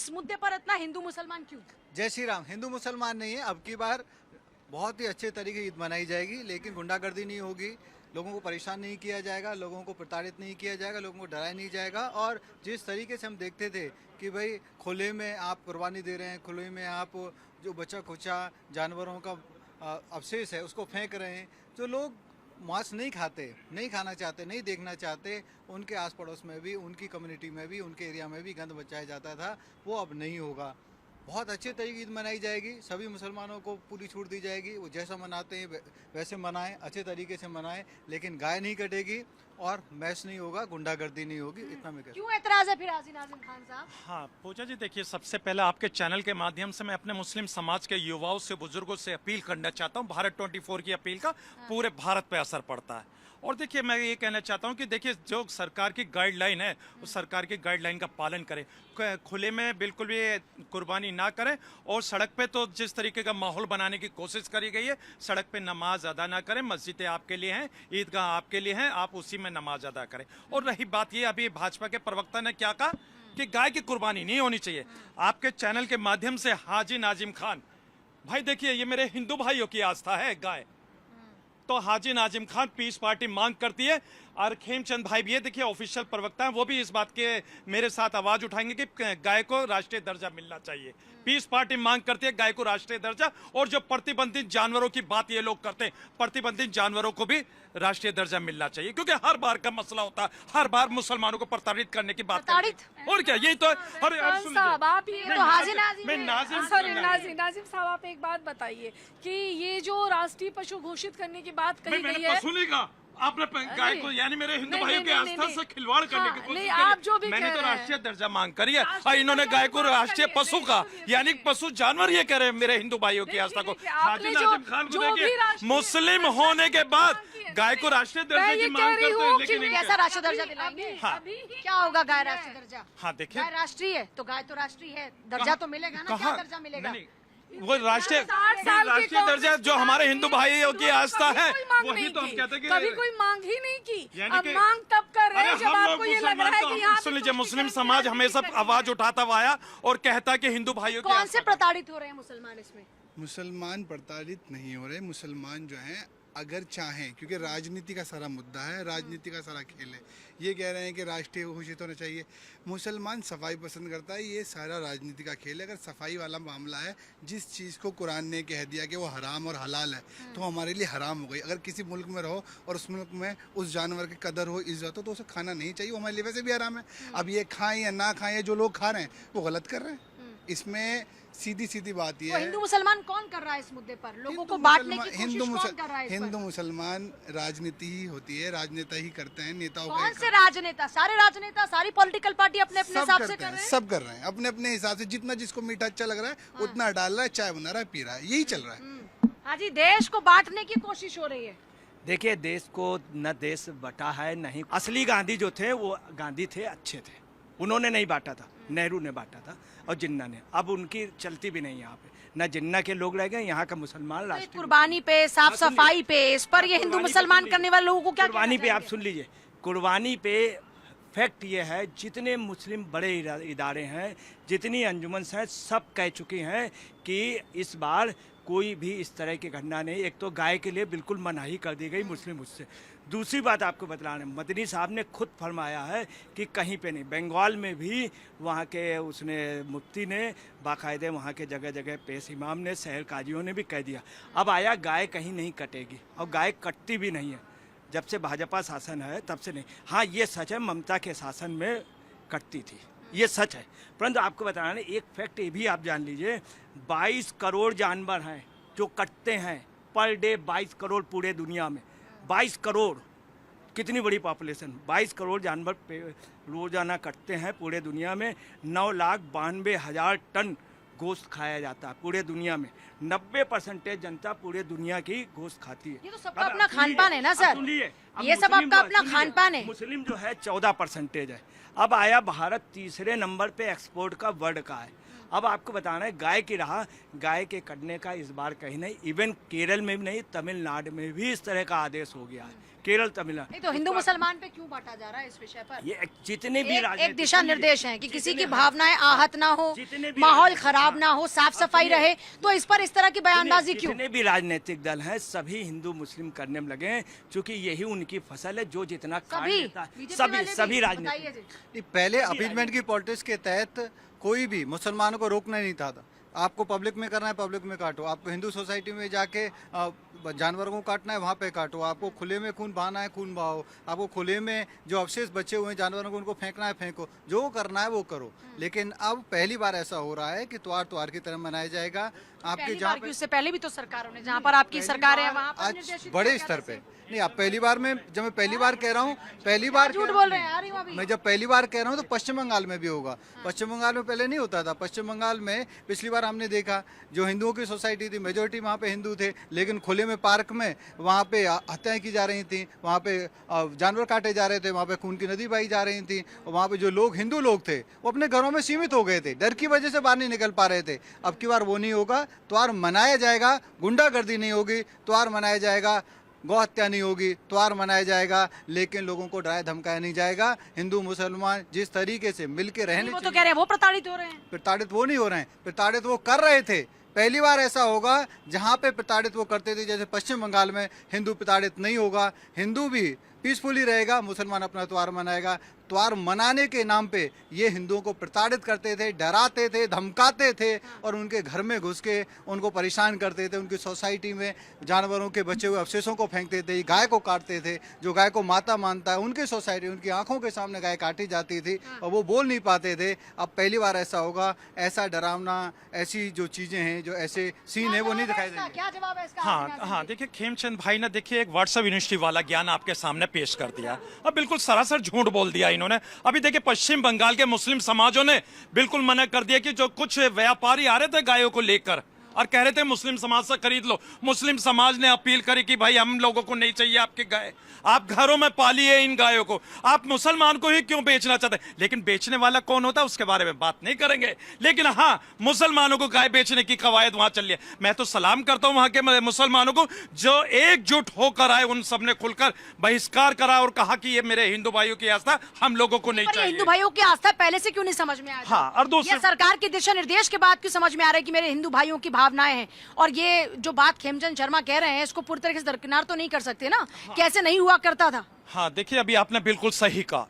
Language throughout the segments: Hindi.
इस मुद्दे पर इतना हिंदू मुसलमान क्यों? जय श्री राम। हिंदू मुसलमान नहीं है, अब की बार बहुत ही अच्छे तरीके ईद मनाई जाएगी, लेकिन गुंडागर्दी नहीं होगी, लोगों को परेशान नहीं किया जाएगा, लोगों को प्रताड़ित नहीं किया जाएगा, लोगों को डराया नहीं जाएगा। और जिस तरीके से हम देखते थे कि भाई खुले में आप कुर्बानी दे रहे हैं, खुले में आप जो बचा खुचा जानवरों का अवशेष है उसको फेंक रहे हैं, जो लोग मांस नहीं खाते, नहीं खाना चाहते, नहीं देखना चाहते, उनके आस पड़ोस में भी, उनकी कम्युनिटी में भी, उनके एरिया में भी गंद बचाया जाता था, वो अब नहीं होगा। बहुत अच्छे तरीके ईद मनाई जाएगी, सभी मुसलमानों को पूरी छूट दी जाएगी, वो जैसा मनाते हैं वैसे मनाएं, अच्छे तरीके से मनाएं, लेकिन गाय नहीं कटेगी और मैच नहीं होगा, गुंडागर्दी नहीं होगी। इतना मैं क्यों एतराज है फिर हाजी नाज़िम खान साहब? हाँ पूजा जी, देखिए सबसे पहले आपके चैनल के माध्यम से मैं अपने मुस्लिम समाज के युवाओं से, बुजुर्गों से अपील करना चाहता हूँ। भारत 24 की अपील का पूरे भारत पे असर पड़ता है। और देखिए मैं ये कहना चाहता हूँ कि देखिए जो सरकार की गाइडलाइन है उस सरकार की गाइडलाइन का पालन करें, खुले में बिल्कुल भी कुर्बानी ना करें। और सड़क पे तो जिस तरीके का माहौल बनाने की कोशिश करी गई है, सड़क पे नमाज अदा ना करें, मस्जिदें आपके लिए हैं, ईदगाह आपके लिए हैं, आप उसी में नमाज अदा करें। और रही बात ये, अभी भाजपा के प्रवक्ता ने क्या कहा कि गाय की कुर्बानी नहीं होनी चाहिए। आपके चैनल के माध्यम से हाजी नाजिम खान भाई, देखिए ये मेरे हिंदू भाइयों की आस्था है गाय, तो हाजी नाजिम खान पीस पार्टी मांग करती है। और खेमचंद भाई भी है, देखिए ऑफिशियल प्रवक्ता हैं, वो भी इस बात के मेरे साथ आवाज उठाएंगे कि गाय को राष्ट्रीय दर्जा मिलना चाहिए। पीस पार्टी मांग करती है गाय को राष्ट्रीय दर्जा। और जो प्रतिबंधित जानवरों की बात ये लोग करते हैं, प्रतिबंधित जानवरों को भी राष्ट्रीय दर्जा मिलना चाहिए, क्योंकि हर बार का मसला होता है, हर बार मुसलमानों को प्रताड़ित करने की बात करते हैं। और क्या, यही तो नाजिम साहब आप एक बात बताइए कि ये जो राष्ट्रीय पशु घोषित करने की बात कही गई है, आपने गाय को, यानी मेरे हिंदू भाइयों की आस्था से खिलवाड़ करने की कोशिश की। मैंने तो राष्ट्रीय दर्जा मांग करी है और इन्होंने गाय को राष्ट्रीय पशु का, यानी पशु जानवर ये कह रहे हैं मेरे हिंदू भाइयों की आस्था को। हाजी नाजिम खान को देखिए, मुस्लिम होने के बाद गाय को राष्ट्रीय दर्जे की मांग करते हैं, लेकिन कैसा राष्ट्रीय दर्जा दिलाएंगे? क्या होगा गाय राष्ट्रीय दर्जा? हाँ देखिए, गाय राष्ट्रीय है तो गाय तो राष्ट्रीय है, दर्जा तो मिलेगा ना। क्या दर्जा मिलेगा? वो राष्ट्रीय दर्जा जो हमारे हिंदू भाइयों की आस्था है, वही तो हम कहते हैं कि कभी कोई मांग ही नहीं की। अब मांग तब कर रहे हैं जब आपको ये लग रहा है कि यहाँ सुन लीजिए, मुस्लिम समाज हमेशा आवाज उठाता हुआ आया और कहता कि हिंदू भाइयों कौन से प्रताड़ित हो रहे हैं मुसलमान इसमें? मुसलमान प्रताड़ित नहीं हो रहे। मुसलमान जो हैं अगर चाहें, क्योंकि राजनीति का सारा मुद्दा है, राजनीति का सारा खेल है, ये कह रहे हैं कि राष्ट्रीय घोषित होना चाहिए। मुसलमान सफाई पसंद करता है, ये सारा राजनीति का खेल है। अगर सफाई वाला मामला है, जिस चीज़ को कुरान ने कह दिया कि वो हराम और हलाल है, तो हमारे लिए हराम हो गई। अगर किसी मुल्क में रहो और उस मुल्क में उस जानवर की कदर हो, इज्जत हो, तो उसे खाना नहीं चाहिए, वो हमारे लिए वैसे भी हराम है। अब ये खाएं या ना खाएं, जो लोग खा रहे हैं वो गलत कर रहे हैं। इसमें सीधी सीधी बात ये है, हिंदू मुसलमान कौन कर रहा है इस मुद्दे पर? लोगों को बांटने की कोशिश कौन कर रहा है? हिंदू मुसलमान राजनीति ही होती है, राजनेता ही करते हैं, नेताओं का। कौन से राजनेता? सारे राजनेता, सारी पॉलिटिकल पार्टी अपने अपने हिसाब से कर रहे हैं। सब कर रहे हैं अपने अपने हिसाब से, जितना जिसको मीठा अच्छा लग रहा है उतना डाल रहा है, चाय बना रहा है, पी रहा है, यही चल रहा है। हाँ जी, देश को बांटने की कोशिश हो रही है। देखिए, देश को न देश बटा है, नहीं। असली गांधी जो थे वो गांधी थे, अच्छे थे, उन्होंने नहीं बांटा था, नेहरू ने बांटा था और जिन्ना ने। अब उनकी चलती भी नहीं यहाँ पे, न जिन्ना के लोग रह गए, यहाँ का मुसलमान राष्ट्रीय कुर्बानी पे, साफ सफाई पे, इस पर ये हिंदू मुसलमान करने वाले लोगों को क्या कुर्बानी पे आप सुन लीजिए, कुर्बानी पे फैक्ट ये है, जितने मुस्लिम बड़े इदारे हैं, जितनी अंजुमन हैं, सब कह चुकी हैं कि इस बार कोई भी इस तरह की घटना नहीं। एक तो गाय के लिए बिल्कुल मनाही कर दी गई मुस्लिम उससे। दूसरी बात आपको बता रहे हैं, मदनी साहब ने खुद फरमाया है कि कहीं पे नहीं, बंगाल में भी वहाँ के उसने मुफ्ती ने बाकायदे, वहाँ के जगह जगह पेश इमाम ने, शहर काजियों ने भी कह दिया। अब आया गाय कहीं नहीं कटेगी, और गाय कटती भी नहीं है। जब से भाजपा शासन है तब से नहीं। हाँ ये सच है, ममता के शासन में कटती थी, ये सच है। परंतु आपको बता रहे हैं एक फैक्ट ये भी आप जान लीजिए, 22 करोड़ जानवर हैं जो कटते हैं पर डे, 22 करोड़ पूरे दुनिया में। 22 करोड़, कितनी बड़ी पॉपुलेशन, 22 करोड़ जानवर रोजाना कटते हैं पूरे दुनिया में। 9,92,000 टन गोश्त खाया जाता है पूरे दुनिया में। 90% जनता पूरे दुनिया की गोश्त खाती है। ये तो सबका अपना खान पान है ना सर, ये सब आपका अपना खान पान है। मुस्लिम जो है 14% है। अब आया भारत तीसरे नंबर पे एक्सपोर्ट का वर्ल्ड का है। अब आपको बताना है गाय की राह, गाय के कटने का इस बार कहीं नहीं, इवन केरल में भी नहीं, तमिलनाडु में भी इस तरह का आदेश हो गया है। केरल, तमिलनाडु नहीं तो हिंदू मुसलमान पे क्यों बांटा जा रहा है इस विषय पर? ये जितने भी एक दिशा निर्देश हैं कि किसी की भावनाएं आहत ना हो, जितने भी माहौल खराब ना हो, साफ सफाई रहे, तो इस पर इस तरह की बयानबाजी क्यों? जितने भी राजनीतिक दल हैं सभी हिंदू मुस्लिम करने में लगे हैं, क्योंकि यही उनकी फसल है, जो जितना खा सभी लेता है। बीजेपी सभी वाले भी? सभी बताइए राजनीतिक जी। नहीं, पहले अपीजमेंट की पॉलिटिक्स के तहत कोई भी मुसलमानों को रोकना नहीं था। आपको पब्लिक में करना है, पब्लिक में काटो। आपको हिंदू सोसाइटी में जाके जानवरों को काटना है, वहाँ पे काटो। आपको खुले में खून बहाना है, खून बहाओ। आपको खुले में जो अवशेष बचे हुए हैं जानवरों को, उनको फेंकना है, फेंको। जो करना है वो करो। लेकिन अब पहली बार ऐसा हो रहा है कि त्योहार की तरह मनाया जाएगा। आपके पहली जहाँ बार की, उससे पहले भी तो सरकारों ने, जहाँ पर आपकी सरकार है वहाँ पर आज निर्देशित बड़े किया स्तर गया पे था। नहीं, आप पहली बार में, जब मैं पहली बार कह रहा हूँ, पहली बार झूठ बोल रहे हैं यार ये अभी। मैं जब पहली बार कह रहा हूँ तो पश्चिम बंगाल में भी होगा। पश्चिम बंगाल में पहले नहीं होता था। पश्चिम बंगाल में पिछली बार हमने देखा, जो हिंदुओं की सोसाइटी थी, मेजोरिटी वहाँ पे हिंदू थे, लेकिन खुले में पार्क में वहाँ पे हत्याएं की जा रही थी, वहाँ पे जानवर काटे जा रहे थे, वहाँ पे खून की नदी बही जा रही थी। और वहाँ पे जो लोग हिंदू लोग थे वो अपने घरों में सीमित हो गए थे, डर की वजह से बाहर नहीं निकल पा रहे थे। अब की बार वो नहीं होगा। त्योहार मनाया जाएगा, गुंडागर्दी नहीं होगी। त्योहार मनाया जाएगा, गौ हत्या नहीं होगी। त्योहार मनाया जाएगा, लेकिन लोगों को डराया धमकाया नहीं जाएगा। हिंदू मुसलमान जिस तरीके से मिलकर रहने वो तो कह रहे हैं वो प्रताड़ित हो रहे हैं। प्रताड़ित वो नहीं हो रहे हैं, प्रताड़ित वो कर रहे थे। पहली बार ऐसा होगा जहां पे प्रताड़ित वो करते थे। जैसे पश्चिम बंगाल में हिंदू प्रताड़ित नहीं होगा, हिंदू भी पीसफुली रहेगा, मुसलमान अपना त्योहार मनाएगा। त्योहार मनाने के नाम पे ये हिंदुओं को प्रताड़ित करते थे, डराते थे, धमकाते थे और उनके घर में घुस के उनको परेशान करते थे। उनकी सोसाइटी में जानवरों के बचे हुए अवशेषों को फेंकते थे, गाय को काटते थे। जो गाय को माता मानता है, उनकी सोसाइटी, उनकी आंखों के सामने गाय काटी जाती थी और वो बोल नहीं पाते थे। अब पहली बार ऐसा होगा। ऐसा डरावना, ऐसी जो चीजें हैं, जो ऐसे सीन है, वो नहीं दिखाई देंगे। क्या जवाब है इसका? हाँ, देखिए खेमचंद भाई ने देखिए एक व्हाट्सएप यूनिवर्सिटी वाला ज्ञान आपके सामने पेश कर दिया। अब बिल्कुल सरासर झूठ बोल दिया इन्होंने। अभी देखिए पश्चिम बंगाल के मुस्लिम समाजों ने बिल्कुल मना कर दिया कि जो कुछ व्यापारी आ रहे थे गायों को लेकर और कह रहे थे मुस्लिम समाज से खरीद लो, मुस्लिम समाज ने अपील करी कि भाई हम लोगों को नहीं चाहिए आपकी गाय, आप घरों में पालिए इन गायों को, आप मुसलमान को ही क्यों बेचना चाहते हैं? लेकिन बेचने वाला कौन होता है उसके बारे में बात नहीं करेंगे। लेकिन हाँ, मुसलमानों को गाय बेचने की कवायद वहां चल रही है। मैं तो सलाम करता हूं वहां के मुसलमानों को जो एकजुट होकर आए, उन सबने खुलकर बहिष्कार करा और कहा कि ये मेरे हिंदू भाइयों की आस्था हम लोगों को नहीं चाहिए। हिंदू भाइयों की आस्था पहले से क्यों नहीं समझ में आया? हाँ, और दूसरी सरकार के दिशा निर्देश के बाद क्यों समझ में आ रहा है कि मेरे हिंदू भाइयों की भावनाएं हैं? और ये जो बात खेमचंद शर्मा कह रहे हैं, इसको पूरी तरीके से दरकिनार तो नहीं कर सकते ना। कैसे नहीं हुआ करता था? हाँ, देखिए अभी आपने बिल्कुल सही कहा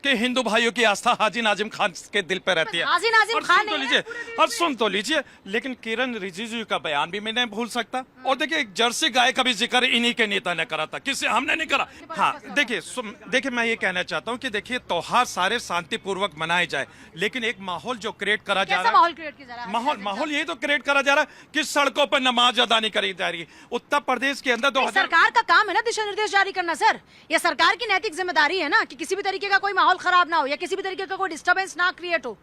कि हिंदू भाइयों की आस्था हाजी नाजिम खान के दिल पे रहती है। हाजी नाजिम खान तो लीजिए और सुन तो लीजिए, लेकिन किरण रिजिजू का बयान भी मैं नहीं भूल सकता। और देखिए एक जर्सी गाय का भी जिक्र इन्हीं के नेता ने करा था, किसी हमने नहीं करा। हाँ, देखिए मैं ये कहना चाहता हूँ कि देखिए त्योहार सारे शांतिपूर्वक मनाए जाए, लेकिन एक माहौल जो क्रिएट करा जा रहा है, माहौल क्रिएट किया जा रहा है? माहौल यही तो क्रिएट करा जा रहा है कि सड़कों पर नमाज अदा नहीं करी जा रही। उत्तर प्रदेश के अंदर सरकार का काम है ना दिशा निर्देश जारी करना सर। ये सरकार की नैतिक जिम्मेदारी है ना कि किसी भी तरीके का कोई माहौल खराब ना हो या किसी भी तरीके का कोई डिस्टर्बेंस ना क्रिएट हो।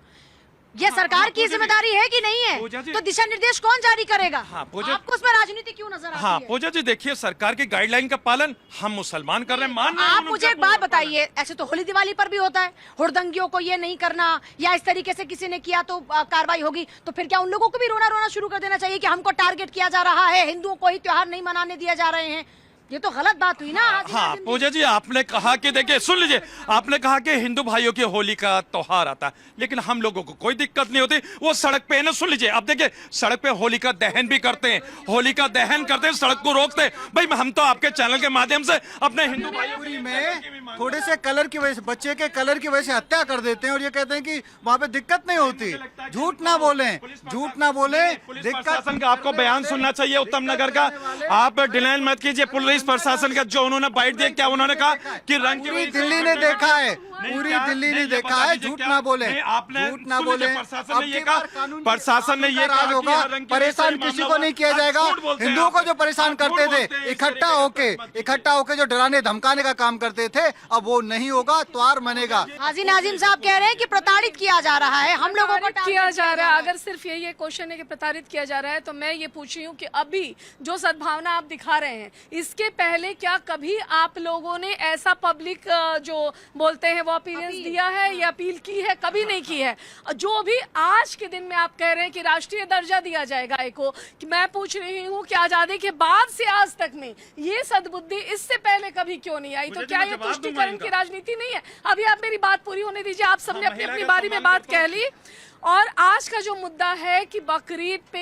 ये सरकार की जिम्मेदारी है कि नहीं है? तो दिशा निर्देश कौन जारी करेगा? आपको उसमें राजनीति क्यों नजर आती है? हाँ पूजा जी, देखिए सरकार की गाइडलाइन का पालन हम मुसलमान कर रहे हैं। आप मुझे एक बात बताइए, ऐसे तो होली दिवाली पर भी होता है, हुड़दंगियों को ये नहीं करना या इस तरीके से किसी ने किया तो कार्रवाई होगी। तो फिर क्या उन लोगों को भी रोना शुरू कर देना चाहिए कि हमको टारगेट किया जा रहा है, हिंदुओं को ही त्योहार नहीं मनाने दिया जा रहे हैं? ये तो गलत बात हुई ना। हाँ पूजा जी, आपने कहा कि देखिए सुन लीजिए, आपने कहा कि हिंदू भाइयों की होली का त्योहार आता है, लेकिन हम लोगों को कोई दिक्कत नहीं होती। वो सड़क पे है ना, सुन लीजिए, अब देखिए सड़क पे होली का दहन भी करते हैं, होली का दहन करते हैं, सड़क को रोकते हैं। भाई हम तो आपके चैनल के माध्यम से अपने हिंदू भाइयों में थोड़े से कलर की वजह से, बच्चे के कलर की वजह से हत्या कर देते हैं और ये कहते हैं कि वहाँ पे दिक्कत नहीं होती। झूठ ना बोले, झूठ ना बोले। प्रशासन का आपको बयान सुनना चाहिए उत्तम नगर का। आप डिनाइल मत कीजिए पुलिस प्रशासन का जो उन्होंने बाइट दिया। क्या उन्होंने कहा कि रंग पूरी दिल्ली ने देखा है, पूरी दिल्ली ने देखा है। झूठ ना बोले, झूठ ना बोले। प्रशासन ने ये कहा, प्रशासन ने ये कहा होगा, परेशान किसी को नहीं किया जाएगा। हिंदुओं को जो परेशान करते थे इकट्ठा होके जो डराने धमकाने का काम करते थे, अब वो नहीं होगा। त्योहार मनेगा। हाजी नाजिम साहब कह रहे हैं कि प्रताड़ित किया जा रहा है, हम लोगों को किया जा रहा है। अगर सिर्फ ये क्वेश्चन है कि प्रताड़ित किया जा रहा है, तो मैं ये पूछ रही हूँ कि अभी जो सद्भावना आप दिखा रहे हैं, इसके पहले क्या कभी आप लोगों ने ऐसा पब्लिक जो बोलते हैं वो अपीलेंस दिया है या अपील की है? कभी नहीं की है। जो भी आज के दिन में आप कह रहे हैं कि राष्ट्रीय दर्जा दिया जाएगा को, कि मैं पूछ रही हूँ कि आजादी के बाद से आज तक में ये सद्बुद्धि इससे पहले कभी क्यों नहीं आई? तो क्या ये तुष्टीकरण की राजनीति नहीं है? अभी आप मेरी बात पूरी होने दीजिए। आप सबने अपनी अपनी बारी में बात कह ली। और आज का जो मुद्दा है कि बकरीद पे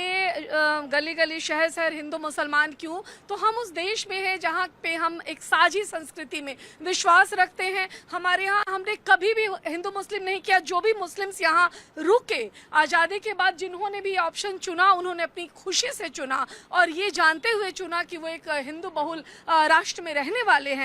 गली गली शहर शहर हिंदू मुसलमान क्यों, तो हम उस देश में हैं जहाँ पे हम एक साझी संस्कृति में विश्वास रखते हैं। हमारे यहाँ हमने कभी भी हिंदू मुस्लिम नहीं किया। जो भी मुस्लिम्स यहाँ रुके आज़ादी के बाद, जिन्होंने भी ऑप्शन चुना, उन्होंने अपनी खुशी से चुना और ये जानते हुए चुना कि वो एक हिंदू बहुल राष्ट्र में रहने वाले हैं।